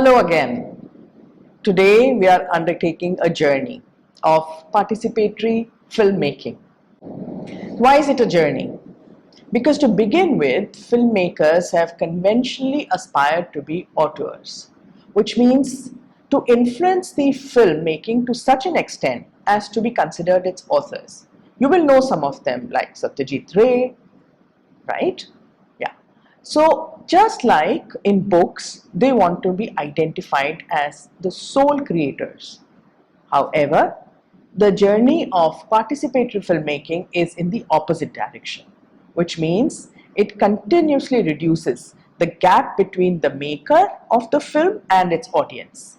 Hello again. Today we are undertaking a journey of participatory filmmaking. Why is it a journey? Because to begin with, filmmakers have conventionally aspired to be auteurs, which means to influence the filmmaking to such an extent as to be considered its authors. You will know some of them like Satyajit Ray, right? Yeah. So just like in books, they want to be identified as the sole creators. However, the journey of participatory filmmaking is in the opposite direction, which means it continuously reduces the gap between the maker of the film and its audience.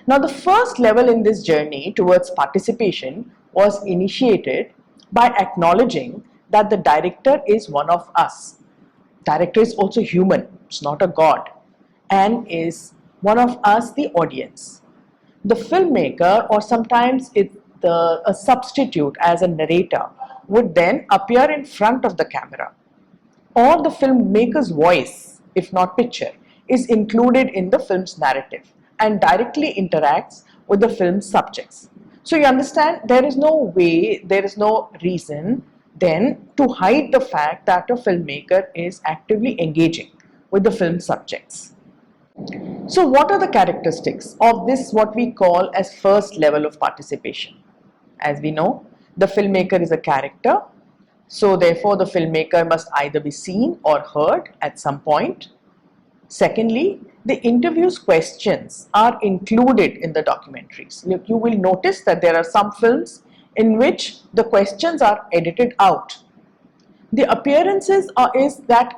Now, the first level in this journey towards participation was initiated by acknowledging that the director is one of us. Director is also human, it's not a god, and is one of us, the audience. The filmmaker, or sometimes a substitute as a narrator, would then appear in front of the camera, or the filmmaker's voice, if not picture, is included in the film's narrative and directly interacts with the film's subjects. So you understand, there is no way, there is no reason then to hide the fact that a filmmaker is actively engaging with the film subjects. So what are the characteristics of this, what we call as first level of participation? As we know, the filmmaker is a character, so therefore the filmmaker must either be seen or heard at some point. Secondly, the interview's questions are included in the documentaries. You will notice that there are some films in which the questions are edited out. The appearances is that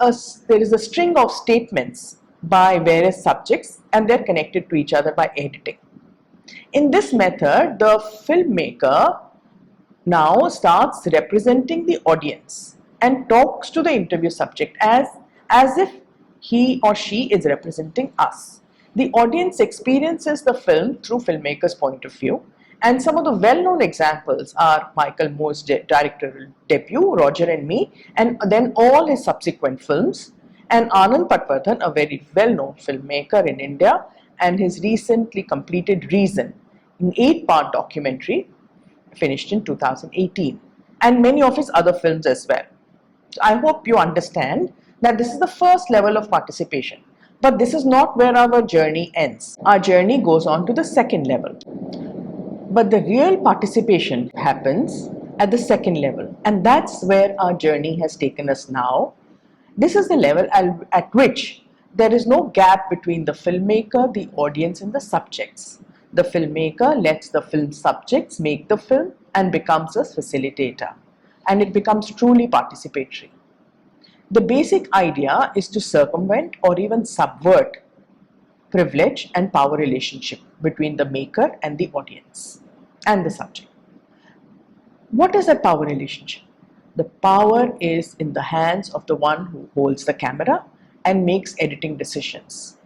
there is a string of statements by various subjects and they're connected to each other by editing. In this method, the filmmaker now starts representing the audience and talks to the interview subject as if he or she is representing us. The audience experiences the film through filmmaker's point of view, and some of the well-known examples are Michael Moore's directorial debut, Roger and Me, and then all his subsequent films, and Anand Patwardhan, a very well-known filmmaker in India, and his recently completed Reason, an 8-part documentary finished in 2018, and many of his other films as well. So I hope you understand that this is the first level of participation, but this is not where our journey ends. Our journey goes on to the second level. But the real participation happens at the second level, and that's where our journey has taken us now. This is the level at which there is no gap between the filmmaker, the audience, and the subjects. The filmmaker lets the film subjects make the film and becomes a facilitator, and it becomes truly participatory. The basic idea is to circumvent or even subvert privilege and power relationship between the maker and the audience and the subject. What is that power relationship? The power is in the hands of the one who holds the camera and makes editing decisions.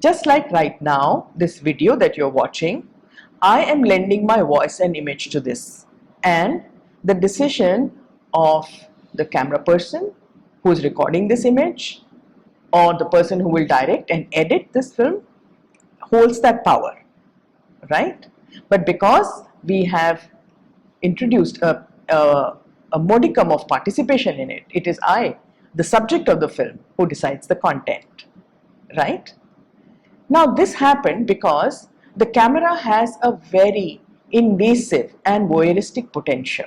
Just like right now, this video that you're watching, I am lending my voice and image to this, and the decision of the camera person who is recording this image or the person who will direct and edit this film holds that power, right? But because we have introduced a modicum of participation in it, it is I, the subject of the film, who decides the content, right? Now this happened because the camera has a very invasive and voyeuristic potential.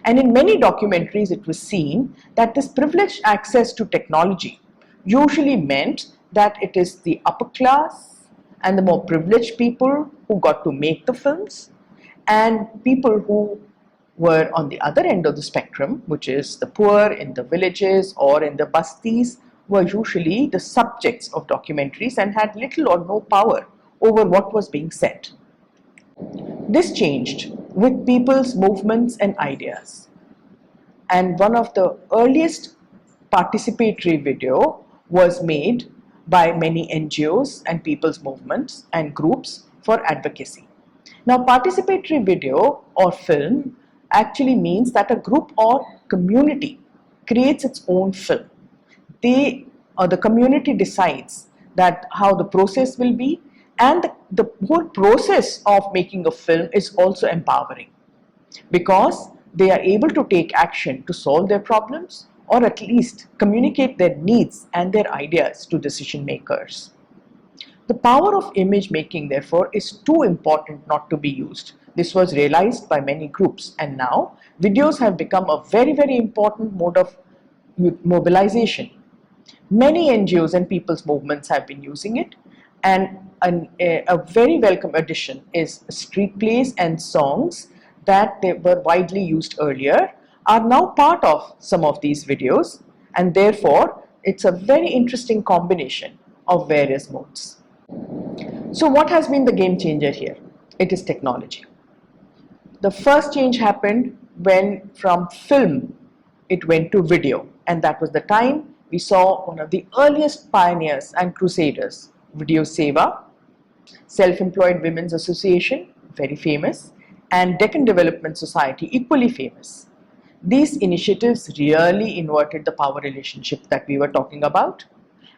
And in many documentaries it was seen that this privileged access to technology usually meant that it is the upper class and the more privileged people who got to make the films, and people who were on the other end of the spectrum, which is the poor in the villages or in the bastis, were usually the subjects of documentaries and had little or no power over what was being said. This changed with people's movements and ideas, and one of the earliest participatory video was made by many NGOs and people's movements and groups for advocacy. Now, participatory video or film actually means that a group or community creates its own film. The community decides that how the process will be, And the whole process of making a film is also empowering, because they are able to take action to solve their problems, or at least communicate their needs and their ideas to decision makers. The power of image making, therefore, is too important not to be used. This was realized by many groups, and now videos have become a very, very important mode of mobilization. Many NGOs and people's movements have been using it, and a very welcome addition is street plays and songs that they were widely used earlier are now part of some of these videos, and therefore it's a very interesting combination of various modes. So what has been the game changer here? It is technology. The first change happened when from film it went to video, and that was the time we saw one of the earliest pioneers and crusaders, Video Seva, Self-Employed Women's Association, very famous, and Deccan Development Society, equally famous. These initiatives really inverted the power relationship that we were talking about,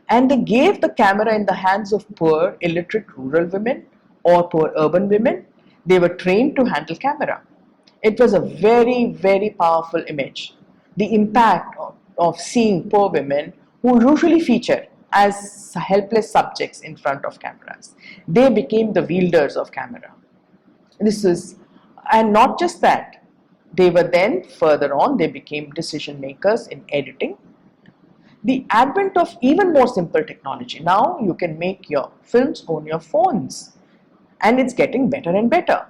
and they gave the camera in the hands of poor, illiterate rural women or poor urban women. They were trained to handle camera. It was a very, very powerful image. The impact of seeing poor women who usually feature as helpless subjects in front of cameras. They became the wielders of camera. And not just that, they were then further on, they became decision makers in editing. The advent of even more simple technology. Now you can make your films on your phones, and it's getting better and better.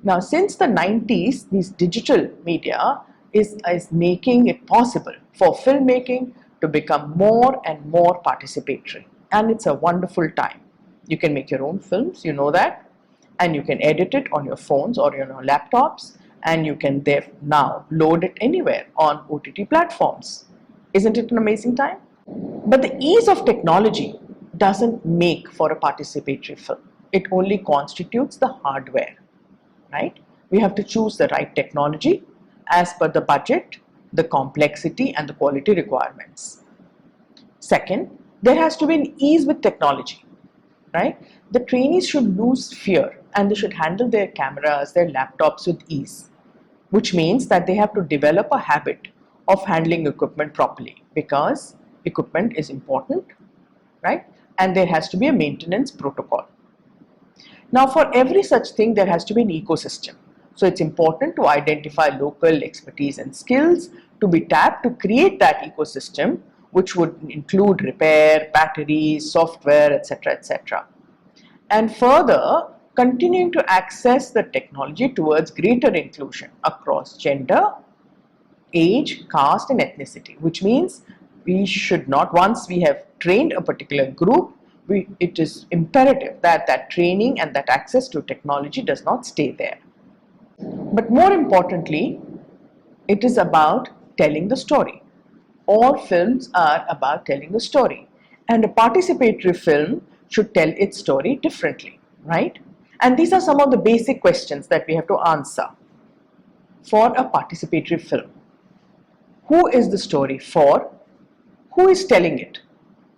Now, since the 90s, this digital media is making it possible for filmmaking to become more and more participatory, and it's a wonderful time. You can make your own films, you know that, and you can edit it on your phones or your laptops, and you can there now load it anywhere on OTT platforms. Isn't it an amazing time? But the ease of technology doesn't make for a participatory film. It only constitutes the hardware, right? We have to choose the right technology as per the budget, the complexity, and the quality requirements. Second, there has to be an ease with technology, right? The trainees should lose fear, and they should handle their cameras, their laptops with ease, which means that they have to develop a habit of handling equipment properly, because equipment is important, right? And there has to be a maintenance protocol. Now, for every such thing, there has to be an ecosystem. So it's important to identify local expertise and skills to be tapped to create that ecosystem, which would include repair, batteries, software, etc., etc. And further, continuing to access the technology towards greater inclusion across gender, age, caste, and ethnicity, which means we should not, once we have trained a particular group, it is imperative that that training and that access to technology does not stay there. But more importantly, it is about telling the story. All films are about telling the story, and a participatory film should tell its story differently, right? And these are some of the basic questions that we have to answer for a participatory film. Who is the story for? Who is telling it?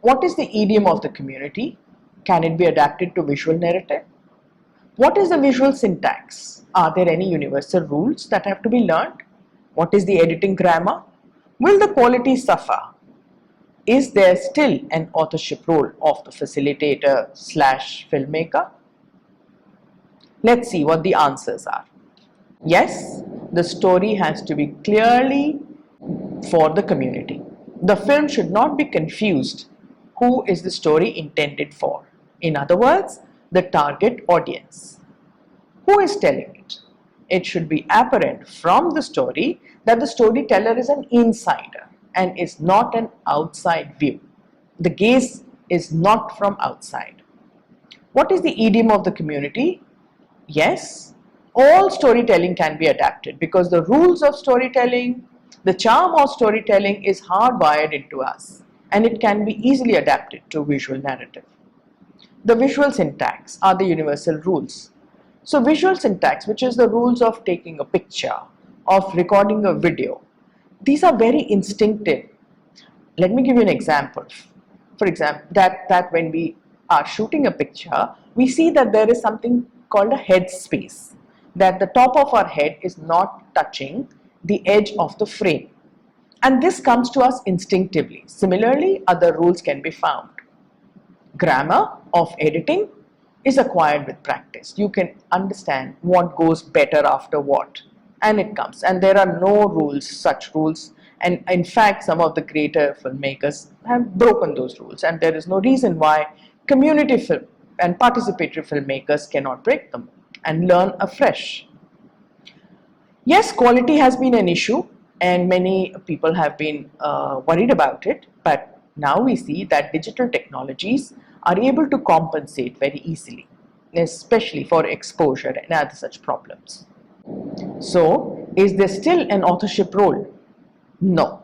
What is the idiom of the community? Can it be adapted to visual narrative? What is the visual syntax? Are there any universal rules that have to be learned? What is the editing grammar? Will the quality suffer? Is there still an authorship role of the facilitator / filmmaker? Let's see what the answers are. Yes, the story has to be clearly for the community. The film should not be confused. Who is the story intended for? In other words, the target audience. Who is telling it? It should be apparent from the story that the storyteller is an insider and is not an outside view. The gaze is not from outside. What is the idiom of the community? Yes, all storytelling can be adapted, because the rules of storytelling, the charm of storytelling is hardwired into us, and it can be easily adapted to visual narrative. The visual syntax are the universal rules. So visual syntax, which is the rules of taking a picture, of recording a video, these are very instinctive. Let me give you an example. For example, that when we are shooting a picture, we see that there is something called a head space, that the top of our head is not touching the edge of the frame. And this comes to us instinctively. Similarly, other rules can be found. Grammar of editing is acquired with practice. You can understand what goes better after what, and it comes. And there are no rules, such rules. And in fact, some of the greater filmmakers have broken those rules, and there is no reason why community film and participatory filmmakers cannot break them and learn afresh. Yes, quality has been an issue, and many people have been worried about it, but now we see that digital technologies are able to compensate very easily, especially for exposure and other such problems. So, is there still an authorship role? No,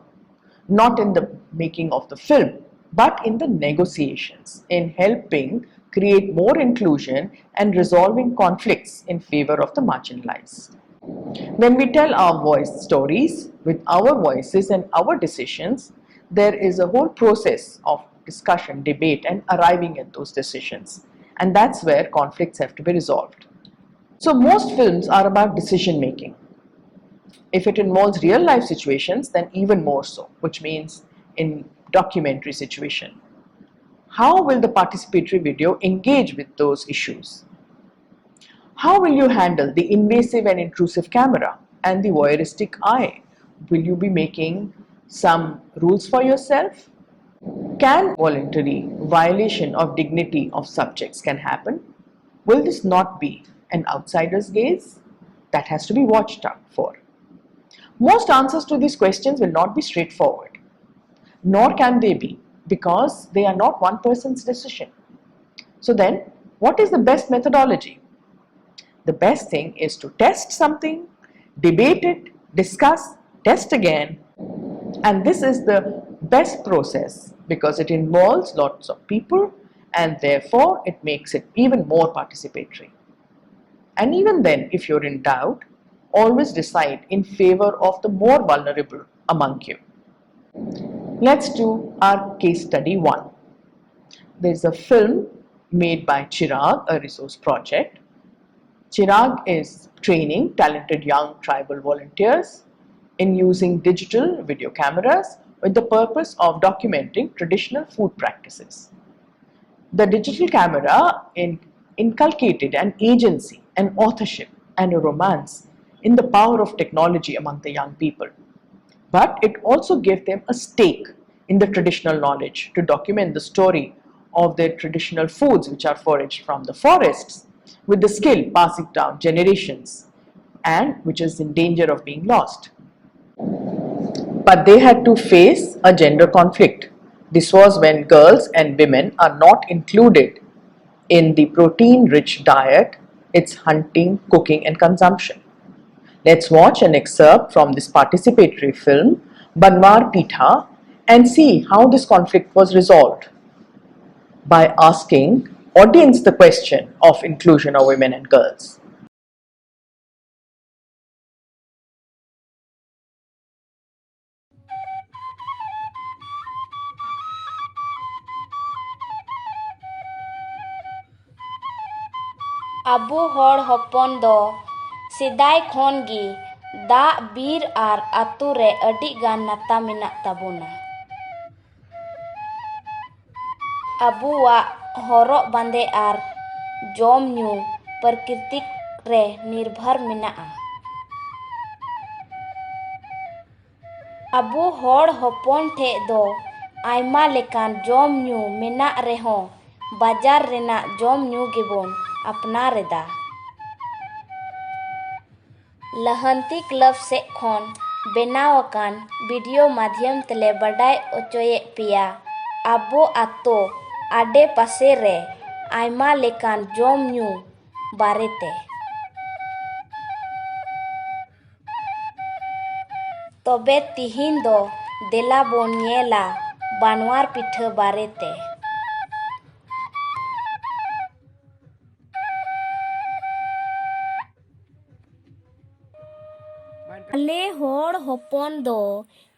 not in the making of the film, but in the negotiations, in helping create more inclusion and resolving conflicts in favor of the marginalized. When we tell our voice stories with our voices and our decisions, there is a whole process of discussion, debate, and arriving at those decisions. And that's where conflicts have to be resolved. So, most films are about decision making. If it involves real life situations, then even more so, which means in documentary situation. How will the participatory video engage with those issues? How will you handle the invasive and intrusive camera and the voyeuristic eye? Will you be making some rules for yourself? Can voluntary violation of dignity of subjects can happen? Will this not be an outsider's gaze? That has to be watched out for. Most answers to these questions will not be straightforward, nor can they be, because they are not one person's decision. So then, what is the best methodology? The best thing is to test something, debate it, discuss, test again, and this is the best process because it involves lots of people and therefore it makes it even more participatory. And even then, if you're in doubt, always decide in favor of the more vulnerable among you. Let's do our case study 1. There's a film made by Chirag, a resource project. Chirag is training talented young tribal volunteers in using digital video cameras with the purpose of documenting traditional food practices. The digital camera inculcated an agency, an authorship, and a romance in the power of technology among the young people. But it also gave them a stake in the traditional knowledge to document the story of their traditional foods, which are foraged from the forests, with the skill passing down generations and which is in danger of being lost. But they had to face a gender conflict. This was when girls and women are not included in the protein-rich diet, its hunting, cooking and consumption. Let's watch an excerpt from this participatory film, Banwar Pitha, and see how this conflict was resolved by asking audience the question of inclusion of women and girls. ᱟᱵᱚ ᱦᱚᱲ ᱦᱚᱯᱚᱱ ᱫᱚ ᱥᱮᱫᱟᱭ ᱠᱷᱚᱱ ᱜᱮ ᱫᱟᱜ ᱵᱤᱨ ᱟᱨ ᱟᱛᱳ ᱨᱮ ᱟᱹᱰᱤ ᱜᱟᱱ ᱱᱟᱛᱟ ᱢᱮᱱᱟᱜ ᱛᱟᱵᱚᱱᱟ᱾ ᱟᱵᱚᱣᱟᱜ ᱦᱚᱨᱚᱜ ᱵᱟᱸᱫᱮ ᱟᱨ ᱡᱚᱢ ᱧᱩ ᱯᱨᱟᱠᱨᱤᱛᱤᱠ ᱨᱮ ᱱᱤᱨᱵᱷᱚᱨ ᱢᱮᱱᱟᱜᱼᱟ᱾ ᱟᱵᱚ ᱦᱚᱲ ᱦᱚᱯᱚᱱ ᱴᱷᱮᱡ ᱫᱚ ᱟᱭᱢᱟ ᱞᱮᱠᱟᱱ ᱡᱚᱢ ᱧᱩ ᱢᱮᱱᱟᱜ ᱨᱮᱦᱚᱸ ᱵᱟᱡᱟᱨ ᱨᱮᱱᱟᱜ ᱡᱚᱢ ᱧᱩ ᱜᱮᱵᱚᱱ ᱟᱯᱱᱟᱨ ᱮᱫᱟ᱾ ᱞᱟᱦᱟᱱᱛᱤ ᱠᱞᱟᱵ ᱥᱮᱫ ᱠᱷᱚᱱ ᱵᱮᱱᱟᱣ ᱟᱠᱟᱱ ᱵᱷᱤᱰᱤᱭᱳ ᱢᱟᱫᱽᱫᱷᱚᱢ ᱛᱮᱞᱮ ᱵᱟᱰᱟᱭ ᱚᱪᱚᱭᱮᱫ ᱯᱮᱭᱟ ᱟᱵᱚ ᱟᱛᱳ ᱟᱰᱮ ᱯᱟᱥᱮ ᱨᱮ ᱟᱭᱢᱟ ᱞᱮᱠᱟᱱ ᱡᱚᱢ ᱧᱩ ᱵᱟᱨᱮᱛᱮ᱾ ᱛᱚᱵᱮ ᱛᱤᱦᱤᱧ ᱫᱚ ᱫᱮᱞᱟ ᱵᱚᱱ ᱧᱮᱞᱟ ᱵᱟᱱᱣᱟᱨ ᱯᱤᱴᱷᱟᱹ ᱵᱟᱨᱮᱛᱮ᱾ ᱟᱞᱮ ᱦᱚᱲ ᱦᱚᱯᱚᱱ ᱫᱚ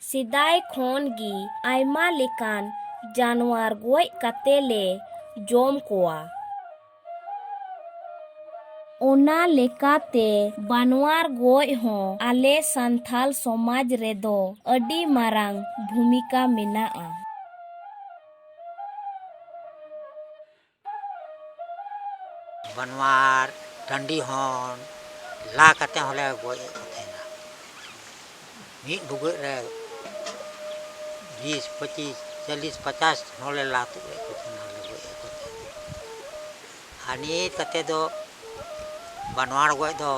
ᱥᱮᱫᱟᱭ ᱠᱷᱚᱱ ᱜᱮ ᱟᱭᱢᱟ ᱞᱮᱠᱟᱱ ᱡᱟᱱᱣᱟᱨ ᱜᱚᱡ ᱠᱟᱛᱮ ᱞᱮ ᱡᱚᱢ ᱠᱚᱣᱟ। ᱚᱱᱟ ᱞᱮᱠᱟᱛᱮ ᱵᱟᱱᱣᱟᱨ ᱜᱚᱡ ᱦᱚᱸ ᱟᱞᱮ ᱥᱟᱱᱛᱟᱲ ᱥᱚᱢᱟᱡᱽ ᱨᱮᱫᱚ ᱟᱹᱰᱤ ᱢᱟᱨᱟᱝ ᱵᱷᱩᱢᱤᱠᱟ ᱢᱮᱱᱟᱜᱼᱟ। ᱵᱟᱱᱣᱟᱨ ᱴᱟᱺᱰᱤ ᱦᱚᱸ ᱞᱟ ᱠᱟᱛᱮ ᱦᱚᱸᱞᱮ ᱜᱚᱡ ᱮᱫ ᱠᱚ ᱛᱟᱦᱮᱱᱟ। ᱢᱤᱫ ᱵᱷᱩᱜᱟᱹᱜ ᱨᱮ 20, 25, 40, 50 ᱦᱚᱸᱞᱮ ᱞᱟ ᱛᱩᱫ ᱮᱫ ᱠᱚ ᱛᱟᱦᱮᱱᱟ, ᱜᱚᱡ ᱮᱫ ᱠᱚ ᱛᱟᱦᱮᱱᱟ। ᱟᱨ ᱱᱤᱛ ᱠᱟᱛᱮ ᱫᱚ ᱵᱟᱱᱣᱟᱨ ᱜᱚᱡ ᱫᱚ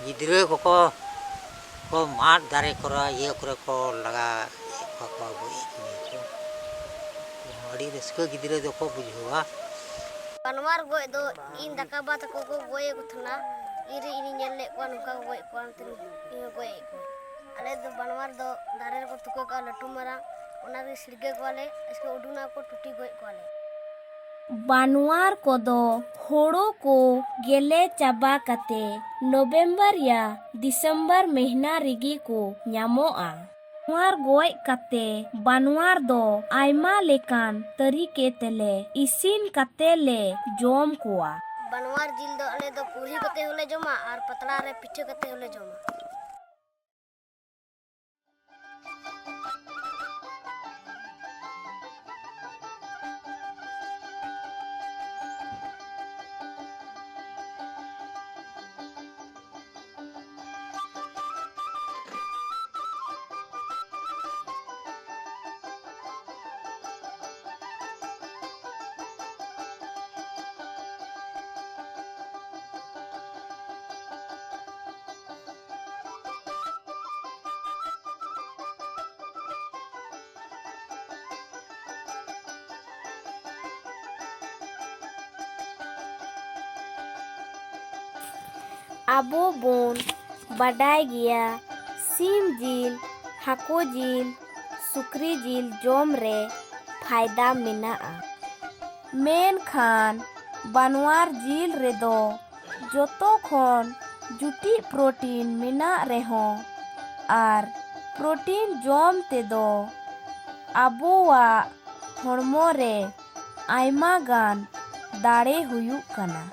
ᱜᱤᱫᱽᱨᱟᱹ ᱠᱚᱠᱚ ᱢᱟᱫ ᱫᱟᱨᱮ ᱠᱚᱨᱮ ᱤᱭᱟᱹ ᱠᱚᱨᱮ ᱠᱚ ᱞᱟᱜᱟᱭᱮᱫ ᱠᱚᱣᱟ ᱠᱚ, ᱜᱚᱡ ᱮᱫ ᱠᱚᱣᱟ ᱠᱚ। ᱟᱹᱰᱤ ᱨᱟᱹᱥᱠᱟᱹ ᱜᱤᱫᱽᱨᱟᱹ ᱫᱚᱠᱚ ᱵᱩᱡᱷᱟᱹᱣᱟ। ᱵᱟᱱᱣᱟᱨ ᱜᱚᱡ ᱫᱚ ᱤᱧ ᱫᱟᱠᱟ ᱵᱟ ᱛᱟᱠᱚ ᱠᱚ ᱜᱚᱡ ᱮᱫ ᱠᱚ ᱛᱟᱦᱮᱱᱟ। ᱤᱧᱤᱧ ᱧᱮᱞ ᱞᱮᱫ ᱠᱚᱣᱟ ᱱᱚᱝᱠᱟ ᱠᱚ ᱜᱚᱡ ᱠᱚᱣᱟ, ᱚᱱᱟᱛᱮ ᱤᱧ ᱜᱚᱡ ᱮᱫ ᱠᱚᱣᱟ। ᱟᱞᱮ ᱫᱚ ᱵᱟᱱᱣᱟᱨ ᱫᱚ ᱫᱟᱨᱮ ᱨᱮᱠᱚ ᱛᱩᱠᱟᱹ ᱠᱚᱜᱼᱟ ᱞᱟᱹᱴᱩ ᱢᱟᱨᱟᱝ, ᱚᱱᱟᱜᱮ ᱥᱤᱲᱜᱟᱹ ᱠᱚᱣᱟᱞᱮ, ᱟᱡᱠᱟ ᱩᱰᱩᱝ ᱟᱠᱚ ᱴᱩᱴᱤ ᱜᱚᱡ ᱠᱚᱣᱟᱞᱮ। ᱵᱟᱱᱣᱟᱨ ᱠᱚᱫᱚ ᱦᱳᱲᱳ ᱠᱚ ᱜᱮᱞᱮ ᱪᱟᱵᱟ ᱠᱟᱛᱮ ᱱᱚᱵᱷᱮᱢᱵᱚᱨ ᱭᱟ ᱰᱤᱥᱮᱢᱵᱚᱨ ᱢᱟᱹᱦᱱᱟᱹ ᱨᱮᱜᱮ ᱠᱚ ᱧᱟᱢᱚᱜᱼᱟ। ᱵᱟᱱᱣᱟᱨ ᱜᱚᱡ ᱠᱟᱛᱮ ᱵᱟᱱᱣᱟᱨ ᱫᱚ ᱟᱭᱢᱟ ᱞᱮᱠᱟᱱ ᱛᱟᱹᱨᱤᱠᱟ ᱛᱮᱞᱮ ᱤᱥᱤᱱ ᱠᱟᱛᱮ ᱞᱮ ᱡᱚᱢ ᱠᱚᱣᱟ। ᱵᱟᱱᱣᱟᱨ ᱡᱤᱞ ᱫᱚ ᱟᱞᱮ ᱫᱚ ᱠᱩᱲᱦᱤ ᱠᱟᱛᱮ ᱦᱚᱸᱞᱮ ᱡᱚᱢᱟ ᱟᱨ ᱯᱟᱛᱲᱟ ᱨᱮ ᱯᱤᱴᱷᱟᱹ ᱠᱟᱛᱮ ᱦᱚᱸᱞᱮ ᱡᱚᱢᱟ। ᱟᱵᱚ ᱵᱚᱱ ᱵᱟᱰᱟᱭ ᱜᱮᱭᱟ ᱥᱤᱢ ᱡᱤᱞ, ᱦᱟᱹᱠᱩ ᱡᱤᱞ, ᱥᱩᱠᱨᱤ ᱡᱤᱞ ᱡᱚᱢ ᱨᱮ ᱯᱷᱟᱭᱫᱟ ᱢᱮᱱᱟᱜᱼᱟ। ᱢᱮᱱᱠᱷᱟᱱ ᱵᱟᱱᱣᱟᱨ ᱡᱤᱞ ᱨᱮᱫᱚ ᱡᱚᱛᱚ ᱠᱷᱚᱱ ᱡᱩᱴᱤᱡ ᱯᱨᱳᱴᱤᱱ ᱢᱮᱱᱟᱜ ᱨᱮᱦᱚᱸ ᱟᱨ ᱯᱨᱳᱴᱤᱱ ᱡᱚᱢ ᱛᱮᱫᱚ ᱟᱵᱚᱣᱟᱜ ᱦᱚᱲᱢᱚ ᱨᱮ ᱟᱭᱢᱟ ᱜᱟᱱ ᱫᱟᱲᱮ ᱦᱩᱭᱩᱜ ᱠᱟᱱᱟ।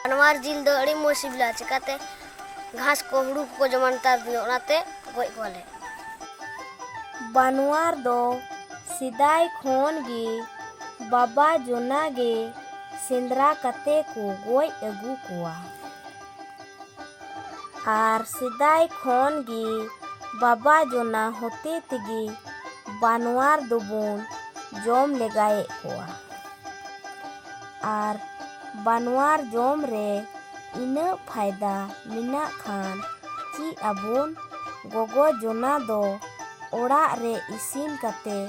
ᱵᱟᱱᱣᱟᱨ ᱡᱤᱞ ᱫᱚ ᱟᱹᱰᱤ ᱢᱚᱡᱽ ᱥᱤᱵᱤᱞᱟ, ᱪᱤᱠᱟᱹᱛᱮ ᱜᱷᱟᱸᱥ ᱠᱚ ᱦᱩᱲᱩ ᱠᱚᱠᱚ ᱡᱚᱢᱟ ᱱᱮᱛᱟᱨ ᱫᱤᱱ, ᱚᱱᱟᱛᱮ ᱜᱚᱡ ᱠᱚᱣᱟᱞᱮ। ᱵᱟᱱᱣᱟᱨ ᱫᱚ ᱥᱮᱫᱟᱭ ᱠᱷᱚᱱ ᱜᱮ ᱵᱟᱵᱟ ᱡᱚᱱᱟ ᱜᱮ ᱥᱮᱸᱫᱽᱨᱟ ᱠᱟᱛᱮ ᱠᱚ ᱜᱚᱡ ᱟᱹᱜᱩ ᱠᱚᱣᱟ। ᱟᱨ ᱥᱮᱫᱟᱭ ᱠᱷᱚᱱ ᱜᱮ ᱵᱟᱵᱟ ᱡᱚᱱᱟ ᱦᱚᱛᱮ ᱛᱮᱜᱮ ᱵᱟᱱᱣᱟᱨ ᱫᱚᱵᱚᱱ ᱡᱚᱢ ᱞᱮᱜᱟᱭᱮᱫ ᱠᱚᱣᱟ। ᱟᱨ ᱵᱟᱱᱣᱟᱨ ᱡᱚᱢ ᱨᱮ ᱤᱱᱟᱹᱜ ᱯᱷᱟᱭᱫᱟ ᱢᱮᱱᱟᱜ ᱠᱷᱟᱱ ᱪᱮᱫ ᱟᱵᱚᱱ ᱜᱚᱜᱚ ᱡᱚᱱᱟ ᱫᱚ ᱚᱲᱟᱜ ᱨᱮ ᱤᱥᱤᱱ ᱠᱟᱛᱮ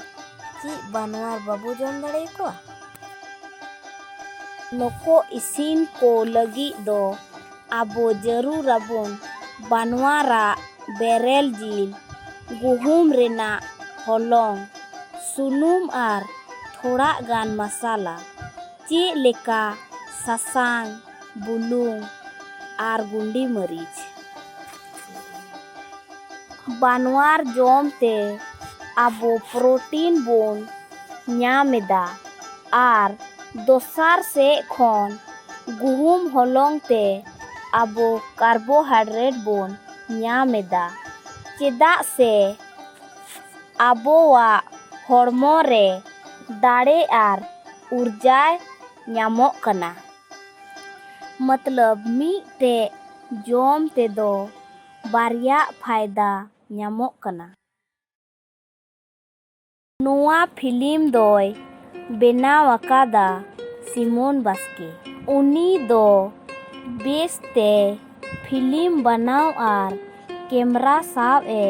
ᱪᱮᱫ ᱵᱟᱱᱣᱟᱨ ᱵᱟᱵᱚ ᱡᱚᱢ ᱫᱟᱲᱮᱭᱟᱠᱚᱣᱟ? ᱱᱩᱠᱩ ᱤᱥᱤᱱ ᱠᱚ ᱞᱟᱹᱜᱤᱫ ᱫᱚ ᱟᱵᱚ ᱡᱟᱹᱨᱩᱲᱟᱵᱚᱱ ᱵᱟᱱᱣᱟᱨᱟᱜ ᱵᱮᱨᱮᱞ ᱡᱤᱞ, ᱜᱩᱦᱩᱢ ᱨᱮᱱᱟᱜ ᱦᱚᱞᱚᱝ, ᱥᱩᱱᱩᱢ ᱟᱨ ᱛᱷᱚᱲᱟ ᱜᱟᱱ ᱢᱚᱥᱞᱟ, ᱪᱮᱫ ᱞᱮᱠᱟ ᱥᱟᱥᱟᱝ, ᱵᱩᱞᱩᱝ ᱟᱨ ᱜᱩᱸᱰᱤ ᱢᱟᱹᱨᱤᱪ। ᱵᱟᱱᱣᱟᱨ ᱡᱚᱢ ᱛᱮ ᱟᱵᱚ ᱯᱨᱳᱴᱤᱱ ᱵᱚᱱ ᱧᱟᱢ ᱮᱫᱟ ᱟᱨ ᱫᱚᱥᱟᱨ ᱥᱮᱫ ᱠᱷᱚᱱ ᱜᱩᱦᱩᱢ ᱦᱚᱞᱚᱝ ᱛᱮ ᱟᱵᱚ ᱠᱟᱨᱵᱳᱦᱟᱭᱰᱨᱮᱴ ᱵᱚᱱ ᱧᱟᱢ ᱮᱫᱟ, ᱪᱮᱫᱟᱜ ᱥᱮ ᱟᱵᱚᱣᱟᱜ ᱦᱚᱲᱢᱚ ᱨᱮ ᱫᱟᱲᱮ ᱟᱨ ᱩᱨᱡᱟ ᱧᱟᱢᱚᱜ ᱠᱟᱱᱟ। ᱢᱚᱛᱞᱚᱵ ᱢᱤᱫᱴᱮᱡ ᱡᱚᱢ ᱛᱮᱫᱚ ᱵᱟᱨᱭᱟ ᱯᱷᱟᱭᱫᱟ ᱧᱟᱢᱚᱜ ᱠᱟᱱᱟ। ᱱᱚᱣᱟ ᱯᱷᱤᱞᱤᱢ ᱫᱚᱭ ᱵᱮᱱᱟᱣ ᱟᱠᱟᱫᱟ सिमोन बास्के उनी दो बेसते फिल्म बनाव आर कैमरा साव ए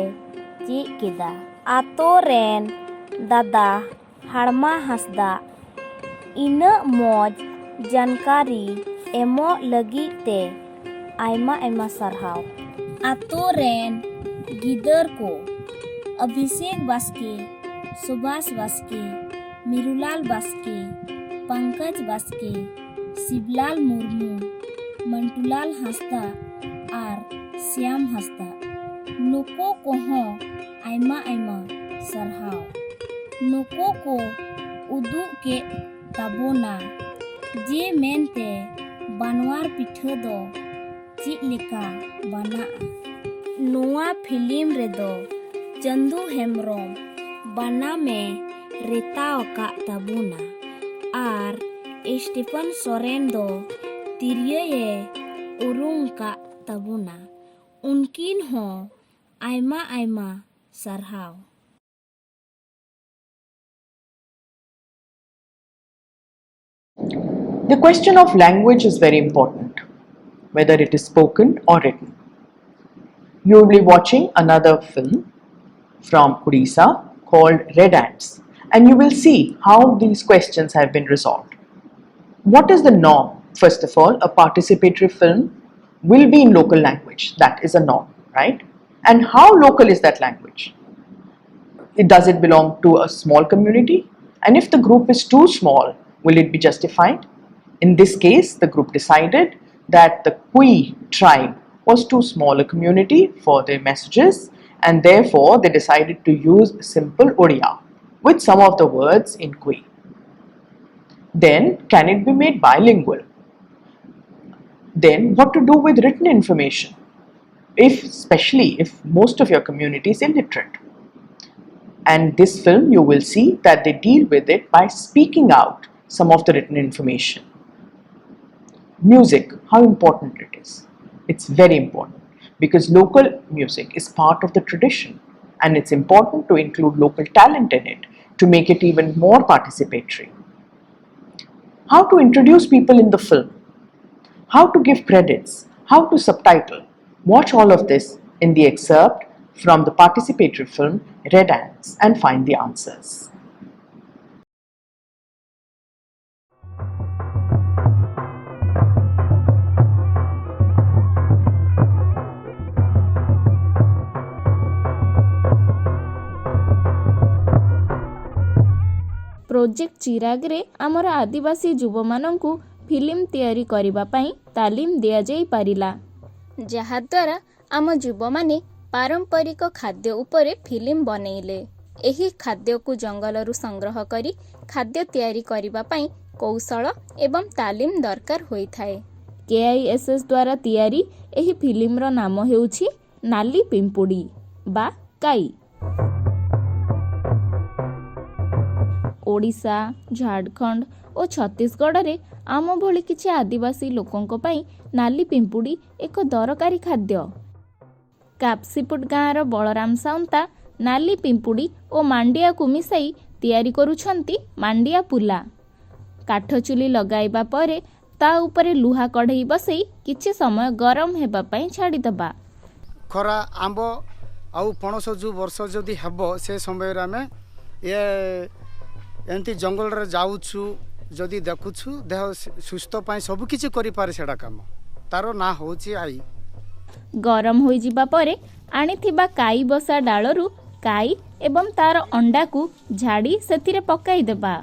चेक केदा आतो रेन दादा हाड़मा हंसदा इना मौज जानकारी एमो लगी ते आयमा आयमा सरहाव आतो रेन गिदर को अभिषेक बास्के सुभाष बास्के मिरुलाल बास्के पंकज बास्के शिवलाल मुर्मू मंटूलाल हंसदा आर श्याम हंसदा नुको कोहो आयमा आयमा सरहाव नुको को उदू के ताबोना जे मेनते बानवार पिठा दो चेक लेका बना नोआ फिल्म रेदो चंदू हेम्ब्रम बना में रेताव का ताबोना आर स्टीफन सोरेन दो तिरिये उरुंग का ताबोना उनकिन हो आयमा आयमा सरहाव। The question of language is very important, whether it is spoken or written. You will be watching another film from Odisha called Red Ants, and you will see how these questions have been resolved. What is the norm? First of all, a participatory film will be in local language. That is a norm, right? And how local is that language? Does it belong to a small community? And if the group is too small, will it be justified? In this case, the group decided that the Kui tribe was too small a community for their messages, and therefore they decided to use simple Odia with some of the words in Kui. Then, can it be made bilingual? Then, what to do with written information? Especially if most of your community is illiterate. And this film, you will see that they deal with it by speaking out some of the written information. Music, how important it is. It's very important because local music is part of the tradition, and it's important to include local talent in it to make it even more participatory. How to introduce people in the film, how to give credits, how to subtitle. Watch all of this in the excerpt from the participatory film Red Ants and find the answers. Project Chirag रे आमर आदिवासी युव मानंकु film तैयारी करिबा पई तालीम दिया जाई पारिला जहा द्वारा आम युव माने पारंपरिक खाद्य उपरे फिल्म बनेइले। एही खाद्य को जंगल रु संग्रह करी खाद्य तैयारी करिबा पई कौशल एवं तालीम दरकार होई थाए। KISS द्वारा तैयारी एही फिल्म रो नाम हेउछि नाली पिंपुड़ी बा काई। ओडिशा, झारखंड और छत्तीसगढ़ रे आम भली किछि आदिवासी लोकंक पई नाली पिंपुड़ी एक दरकारी खाद्य। कापसीपुट गाँर बलराम साउंता नाली पिंपुड़ी और मांडिया को मिसाई तैयारी करुछंती मांडिया पुला। काठ चुली लगाइबा परे ता उपरे लुहा कढ़ई बसई किछि समय गरम हेबा पई छाड़ी दबा। खरा आंब आउ पणस जो वर्ष जदि हेबो से समय रे हमें ये एंती जंगल रे जाउछु जदि देखुछु देह सुस्थ पाई सब किछि करि पारे सेडा काम तारो ना होछि आई। गरम होई जिबा परे आनी थिबा काई बसा डालरू काई एवं तार अंडा को झाड़ी सेथिरे पकाई देबा।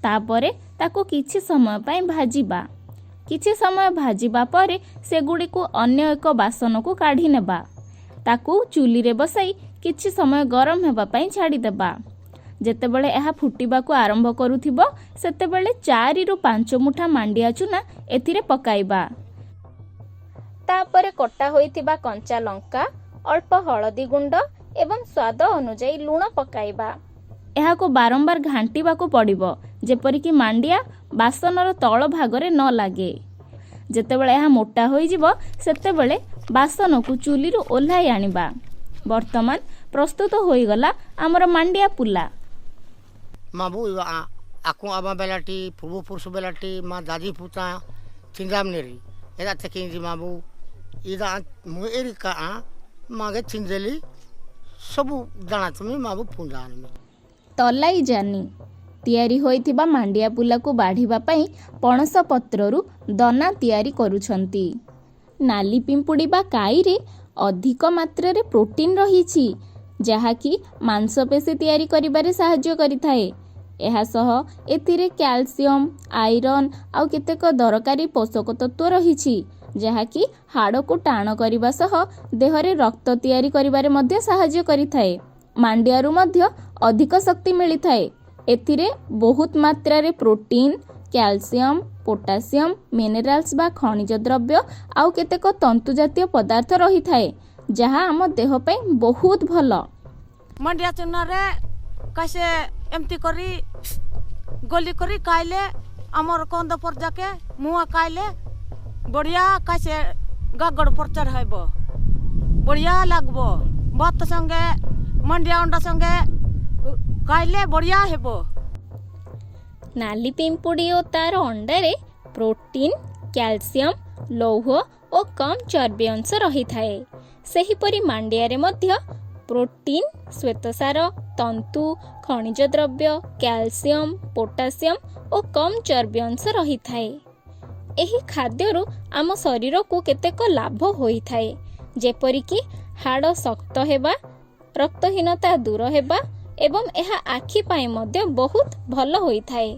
तापरे ताको किछि समय पाई भाजिबा। किछि समय भाजिबा परे सेगुडी को अन्य एक बासन को काढ़ी नेबा। ताकू चूली रे बसाई किछि समय गरम हेबा पई छाड़ी देबा। जेतेबेले एहा फुटिबा को आरंभ करूथिबो सेतेबेले 4 रु 5 मुठा मांडिया चूना एथिरे पकाइबा। तापरे कटा होइथिबा कंचा लंका अल्प हळदी गुंड एवं स्वाद अनुसार लूण पकाइबा। एहा को बारंबार घांटीबा को पड़िबो जेपरि कि मांडिया बासनर तळ भागरे न लागे। जेतेबेले एहा मोटा होई जिवो सेतेबेले बासन को चूली रु ओल्हाई आनिबा। ବର୍ତ୍ତମାନ ପ୍ରସ୍ତୁତ ହୋଇଗଲା ଆମର ମାଣ୍ଡିଆ ପୁଲା। ମାବୁ ଆକୁ ଆବା ବେଲାଟି ପୂର୍ବପୁରୁଷ ବେଲାଟି ମା ଦାଦି ପୁତା ଚିନ୍ଦାମନେରି ଏରା ତେକିନ୍ତି ମାବୁ ଇଦା ମୁଁ ଏରିକା ମାଗେ ଚିନ୍ଦେଲି ସବୁ ଜାଣା ତୁମେ ମାବୁ ପୁଞ୍ଜାନି। ତଲାଇ ଜାନି ତିଆରି ହୋଇଥିବା ମାଣ୍ଡିଆ ପୁଲାକୁ ବାଢ଼ିବା ପାଇଁ ପଣସ ପତ୍ରରୁ ଦନା ତିଆରି କରୁଛନ୍ତି। ନାଲି ପିମ୍ପୁଡ଼ି ବା କାଇରେ ଅଧିକ ମାତ୍ରାରେ ପ୍ରୋଟିନ୍ ରହିଛି, ଯାହାକି ମାଂସପେଶୀ ତିଆରି କରିବାରେ ସାହାଯ୍ୟ କରିଥାଏ। ଏହା ସହ ଏଥିରେ କ୍ୟାଲସିୟମ, ଆଇରନ୍ ଆଉ କେତେକ ଦରକାରୀ ପୋଷକ ତତ୍ତ୍ୱ ରହିଛି, ଯାହାକି ହାଡ଼କୁ ଟାଣ କରିବା ସହ ଦେହରେ ରକ୍ତ ତିଆରି କରିବାରେ ମଧ୍ୟ ସାହାଯ୍ୟ କରିଥାଏ। ମାଣ୍ଡିଆରୁ ମଧ୍ୟ ଅଧିକ ଶକ୍ତି ମିଳିଥାଏ। ଏଥିରେ ବହୁତ ମାତ୍ରାରେ ପ୍ରୋଟିନ୍, କ୍ୟାଲସିୟମ, ପୋଟାସିୟମ, ମିନେରାଲ୍ସ ବା ଖଣିଜ ଦ୍ରବ୍ୟ ଆଉ କେତେକ ତନ୍ତୁ ଜାତୀୟ ପଦାର୍ଥ ରହିଥାଏ, ଯାହା ଆମ ଦେହ ପାଇଁ ବହୁତ ଭଲ। ମାଣ୍ଡିଆ ଚୂନାରେ କାଶେ ଏମିତି କରି ଗଲି କରି ଖାଇଲେ ଆମର କନ୍ଦ ପର୍ଯାକେ ମୁଆ ଖାଇଲେ ବଢ଼ିଆ କାଶେ ଗାଗଡ଼ ପର୍ଚାର ହେବ, ବଢ଼ିଆ ଲାଗବ। ଭାତ ସଙ୍ଗେ ମାଣ୍ଡିଆ ଅଣ୍ଡା ସଙ୍ଗେ ଖାଇଲେ ବଢ଼ିଆ ହେବ। ନାଲି ପିମ୍ପୁଡ଼ି ଓ ତାର ଅଣ୍ଡାରେ ପ୍ରୋଟିନ୍, କ୍ୟାଲସିୟମ, ଲୌହ ଓ କମ୍ ଚର୍ବି ଅଂଶ ରହିଥାଏ। ସେହିପରି ମାଣ୍ଡିଆରେ ମଧ୍ୟ ପ୍ରୋଟିନ୍, ଶ୍ୱେତସାର, ତନ୍ତୁ, ଖଣିଜ ଦ୍ରବ୍ୟ, କ୍ୟାଲସିୟମ, ପୋଟାସିୟମ ଓ କମ୍ ଚର୍ବି ଅଂଶ ରହିଥାଏ। ଏହି ଖାଦ୍ୟରୁ ଆମ ଶରୀରକୁ କେତେକ ଲାଭ ହୋଇଥାଏ, ଯେପରିକି ହାଡ଼ ଶକ୍ତ ହେବା, ରକ୍ତହୀନତା ଦୂର ହେବା ଏବଂ ଏହା ଆଖି ପାଇଁ ମଧ୍ୟ ବହୁତ ଭଲ ହୋଇଥାଏ।